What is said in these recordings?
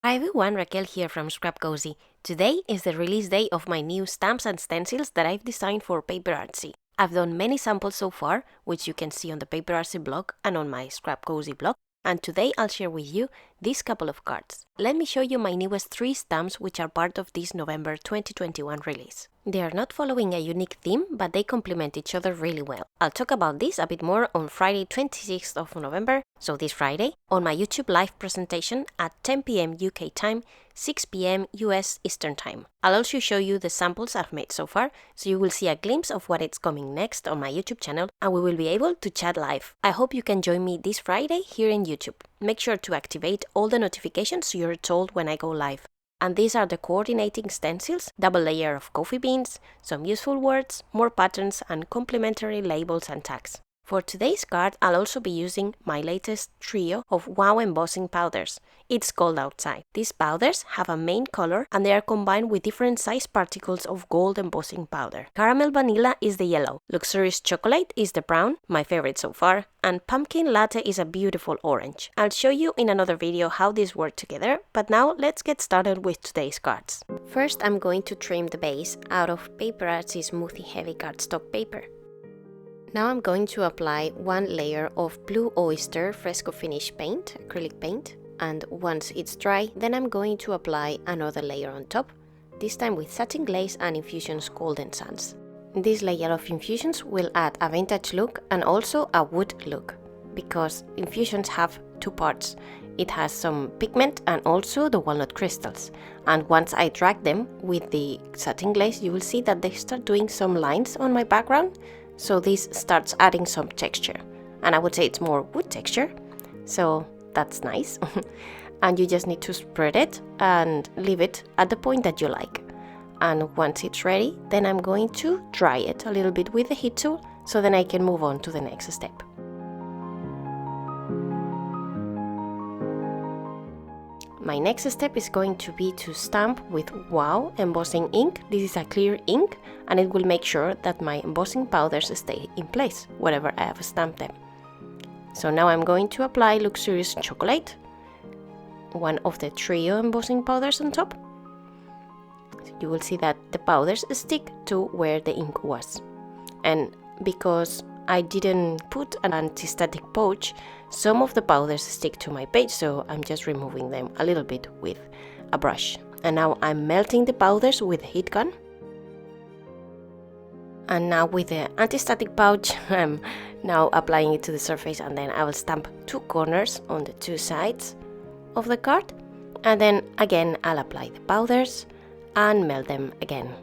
Hi everyone, Raquel here from scrapcosy. Today is the release day of my new stamps and stencils that I've designed for PaperArtsy. I've done many samples so far, which you can see on the PaperArtsy blog and on my scrapcosy blog, and today I'll share with you these couple of cards. Let me show you my newest 3 stamps which are part of this November 2021 release. They are not following a unique theme, but they complement each other really well. I'll talk about this a bit more on Friday 26th of November, so this Friday, on my YouTube live presentation at 10 p.m. UK time, 6 p.m. US Eastern Time. I'll also show you the samples I've made so far, so you will see a glimpse of what is coming next on my YouTube channel, and we will be able to chat live. I hope you can join me this Friday here in YouTube. Make sure to activate all the notifications so you're told when I go live. And these are the coordinating stencils, double layer of coffee beans, some useful words, more patterns, and complementary labels and tags. For today's card, I'll also be using my latest trio of wow embossing powders. It's called Outside. These powders have a main color and they are combined with different size particles of gold embossing powder. Caramel vanilla is the yellow, luxurious chocolate is the brown, my favorite so far, and pumpkin latte is a beautiful orange. I'll show you in another video how these work together, but now let's get started with today's cards. First, I'm going to trim the base out of PaperArtsy Smoothie Heavy Cardstock paper. Now I'm going to apply one layer of Blue Oyster Fresco Finish paint, acrylic paint, and once it's dry, then I'm going to apply another layer on top, this time with satin glaze and Infusions Golden Sands. This layer of Infusions will add a vintage look and also a wood look, because Infusions have two parts. It has some pigment and also the walnut crystals, and once I drag them with the satin glaze, you will see that they start doing some lines on my background. So this starts adding some texture, and I would say it's more wood texture, so that's nice. And you just need to spread it and leave it at the point that you like. And once it's ready, then I'm going to dry it a little bit with the heat tool, so then I can move on to the next step. My next step is going to be to stamp with Wow embossing ink. This is a clear ink and it will make sure that my embossing powders stay in place wherever I have stamped them. So now I'm going to apply Luxurious Chocolate, one of the trio embossing powders on top. You will see that the powders stick to where the ink was. And because I didn't put an anti-static pouch, some of the powders stick to my page, so I'm just removing them a little bit with a brush. And now I'm melting the powders with a heat gun. And now with the anti-static pouch, I'm now applying it to the surface, and then I will stamp 2 corners on the 2 sides of the card. And then again, I'll apply the powders and melt them again.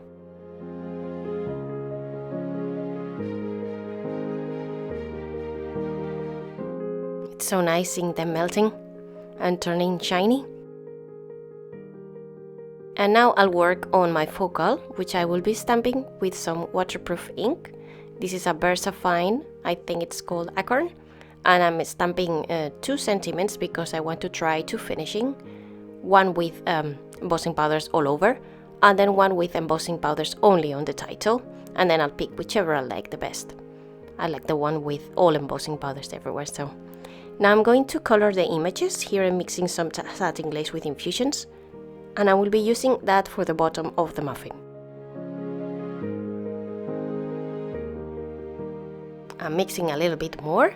It's so nice seeing them melting and turning shiny. And now I'll work on my focal, which I will be stamping with some waterproof ink. This is a VersaFine, I think it's called Acorn, and I'm stamping 2 sentiments because I want to try 2 finishing, one with embossing powders all over, and then one with embossing powders only on the title, and then I'll pick whichever I like the best. I like the one with all embossing powders everywhere, so. Now I'm going to color the images. Here I'm mixing some satin glaze with Infusions, and I will be using that for the bottom of the muffin. I'm mixing a little bit more,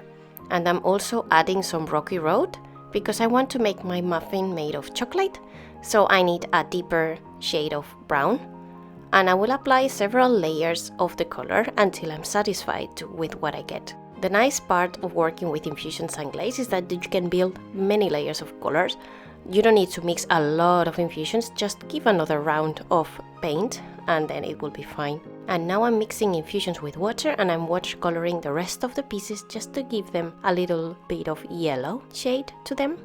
and I'm also adding some Rocky Road because I want to make my muffin made of chocolate, so I need a deeper shade of brown. And I will apply several layers of the color until I'm satisfied with what I get. The nice part of working with Infusions and glaze is that you can build many layers of colors. You don't need to mix a lot of infusions, just give another round of paint and then it will be fine. And now I'm mixing infusions with water and I'm watercoloring the rest of the pieces just to give them a little bit of yellow shade to them.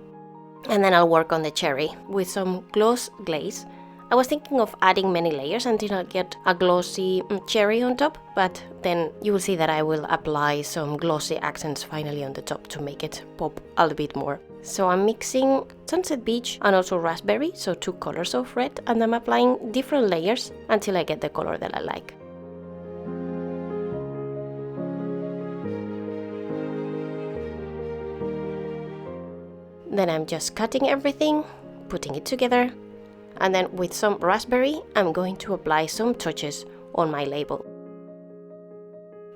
And then I'll work on the cherry with some gloss glaze. I was thinking of adding many layers until I get a glossy cherry on top, but then you will see that I will apply some glossy accents finally on the top to make it pop a little bit more. So I'm mixing Sunset Beach and also Raspberry, so 2 colors of red, and I'm applying different layers until I get the color that I like. Then I'm just cutting everything putting it together. And then with some raspberry, I'm going to apply some touches on my label.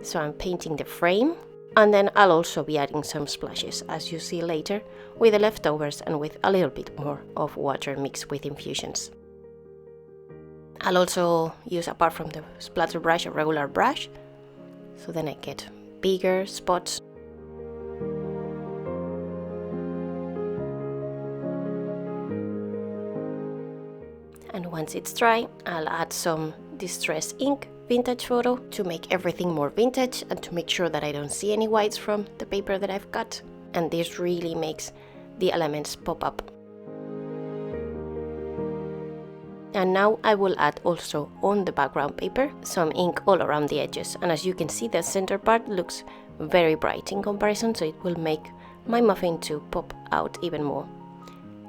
So I'm painting the frame, and then I'll also be adding some splashes, as you see later, with the leftovers and with a little bit more of water mixed with infusions. I'll also use, apart from the splatter brush, a regular brush, so then I get bigger spots. And once it's dry, I'll add some Distress Ink Vintage Photo to make everything more vintage and to make sure that I don't see any whites from the paper that I've cut. And this really makes the elements pop up. And now I will add also on the background paper some ink all around the edges. And as you can see, the center part looks very bright in comparison, so it will make my muffin to pop out even more.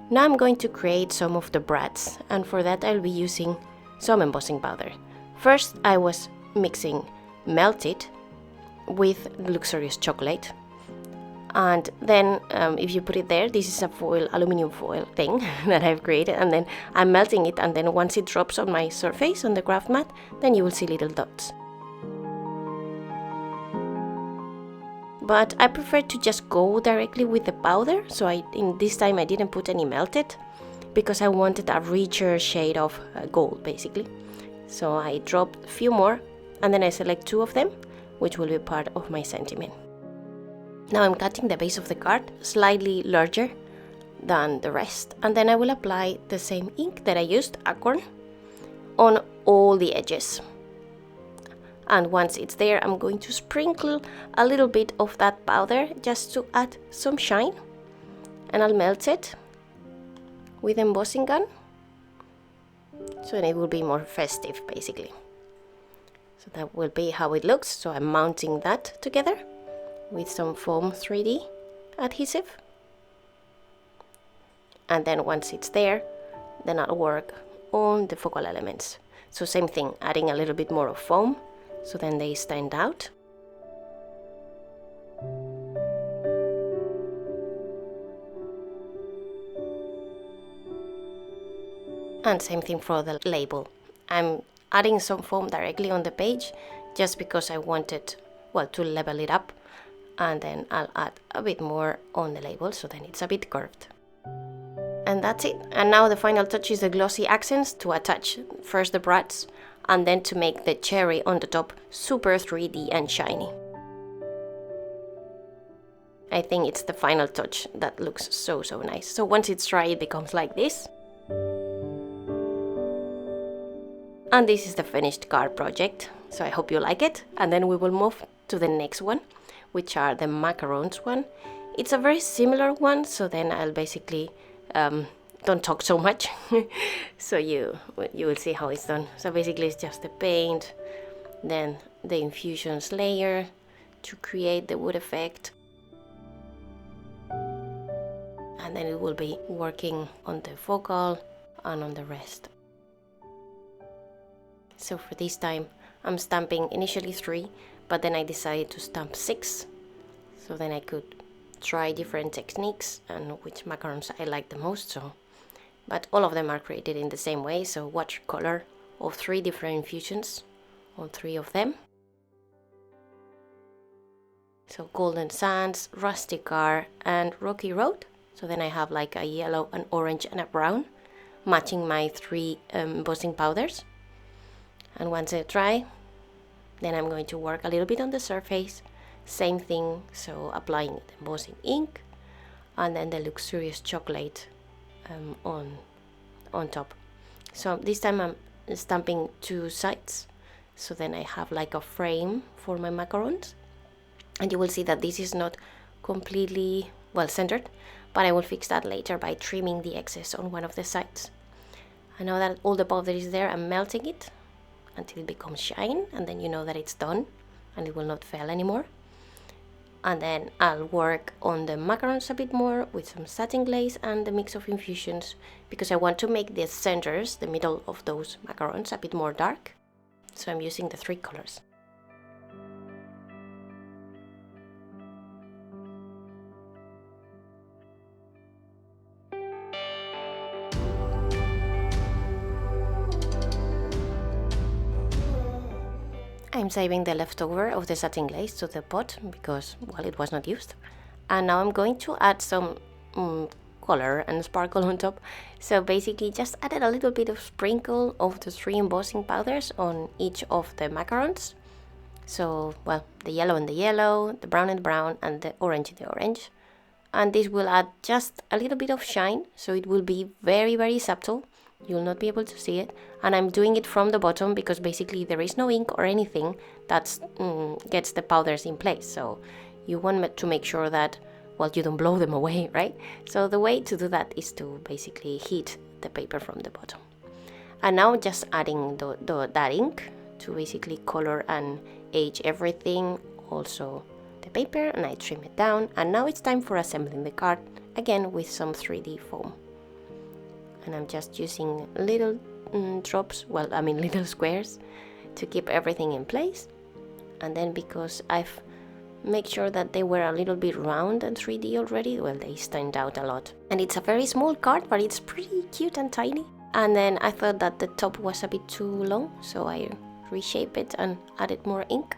Now I'm going to create some of the brads, and for that I'll be using some embossing powder. First I was mixing melted with luxurious chocolate, and then if you put it there, this is a foil, aluminum foil thing that I've created, and then I'm melting it, and then once it drops on my surface, on the craft mat, then you will see little dots. But I prefer to just go directly with the powder, so in this time I didn't put any melted, because I wanted a richer shade of gold basically. So I dropped a few more, and then I select 2 of them, which will be part of my sentiment. Now I'm cutting the base of the card slightly larger than the rest, and then I will apply the same ink that I used, Acorn, on all the edges. And once it's there, I'm going to sprinkle a little bit of that powder just to add some shine, and I'll melt it with embossing gun, so then it will be more festive basically. So that will be how it looks. So I'm mounting that together with some foam 3D adhesive, and then once it's there, then I'll work on the focal elements. So same thing, adding a little bit more of foam, so then they stand out. And same thing for the label. I'm adding some foam directly on the page just because I wanted, well, to level it up, and then I'll add a bit more on the label, so then it's a bit curved. And that's it. And now the final touch is the glossy accents to attach first the brads, and then to make the cherry on the top super 3D and shiny. I think it's the final touch that looks so nice. So once it's dry, it becomes like this. And this is the finished card project, so I hope you like it. And then we will move to the next one, which are the macarons one. It's a very similar one, so then I'll basically don't talk so much, so you will see how it's done. So basically it's just the paint, then the infusions layer to create the wood effect, and then it will be working on the focal and on the rest. So for this time I'm stamping initially 3, but then I decided to stamp 6, so then I could try different techniques and which macarons I like the most. So, but all of them are created in the same way, so watercolor of 3 different infusions on 3 of them. So Golden Sands, Rusty Car and Rocky Road. So then I have like a yellow, an orange and a brown, matching my 3 embossing powders. And once they're dry, then I'm going to work a little bit on the surface. Same thing, so applying the embossing ink and then the luxurious chocolate on top. So this time I'm stamping 2 sides, so then I have like a frame for my macarons, and you will see that this is not completely well centered, but I will fix that later by trimming the excess on one of the sides. And now that all the powder is there, I'm melting it until it becomes shine, and then you know that it's done and it will not fail anymore. And then I'll work on the macarons a bit more with some satin glaze and the mix of infusions, because I want to make the centers, the middle of those macarons, a bit more dark. So I'm using the 3 colors. I'm saving the leftover of the satin glaze to the pot because, well, it was not used. And now I'm going to add some color and sparkle on top. So basically just added a little bit of sprinkle of the 3 embossing powders on each of the macarons. So, well, the yellow and the yellow, the brown and the brown, and the orange and the orange. And this will add just a little bit of shine, so it will be very, very subtle. You'll not be able to see it. And I'm doing it from the bottom because basically there is no ink or anything that gets the powders in place. So you want to make sure that, well, you don't blow them away, right? So the way to do that is to basically heat the paper from the bottom. And now just adding that ink to basically color and age everything, also the paper, and I trim it down. And now it's time for assembling the card, again with some 3D foam. And I'm just using little drops, well, I mean little squares, to keep everything in place. And then because I've made sure that they were a little bit round and 3D already, well, they stand out a lot. And it's a very small card, but it's pretty cute and tiny. And then I thought that the top was a bit too long, so I reshape it and added more ink.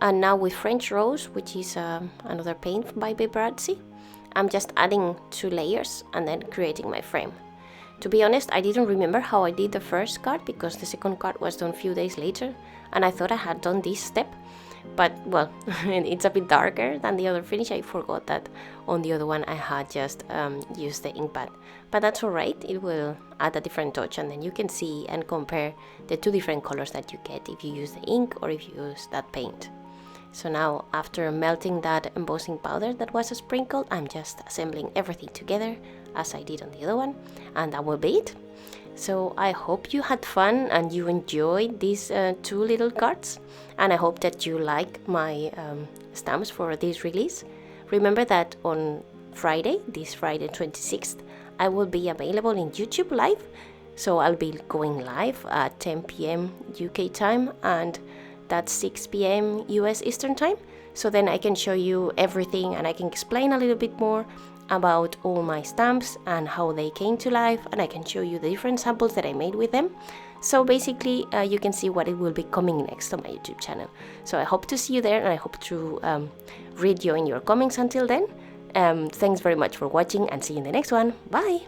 And now with French Rose, which is another paint by PaperArtsy, I'm just adding 2 layers and then creating my frame. To be honest, I didn't remember how I did the first card because the second card was done a few days later, and I thought I had done this step, but well, it's a bit darker than the other finish. I forgot that on the other one I had just used the ink pad, but that's alright. It will add a different touch, and then you can see and compare the 2 different colors that you get if you use the ink or if you use that paint. So now, after melting that embossing powder that was sprinkled, I'm just assembling everything together as I did on the other one, and that will be it. So I hope you had fun and you enjoyed these 2 little cards, and I hope that you like my stamps for this release. Remember that on Friday, this Friday 26th, I will be available in YouTube live, so I'll be going live at 10 p.m. UK time, and that's 6 p.m. US Eastern time. So then I can show you everything and I can explain a little bit more about all my stamps and how they came to life, and I can show you the different samples that I made with them. So basically you can see what it will be coming next on my YouTube channel. So I hope to see you there, and I hope to read you in your comments until then. Thanks very much for watching, and see you in the next one. Bye!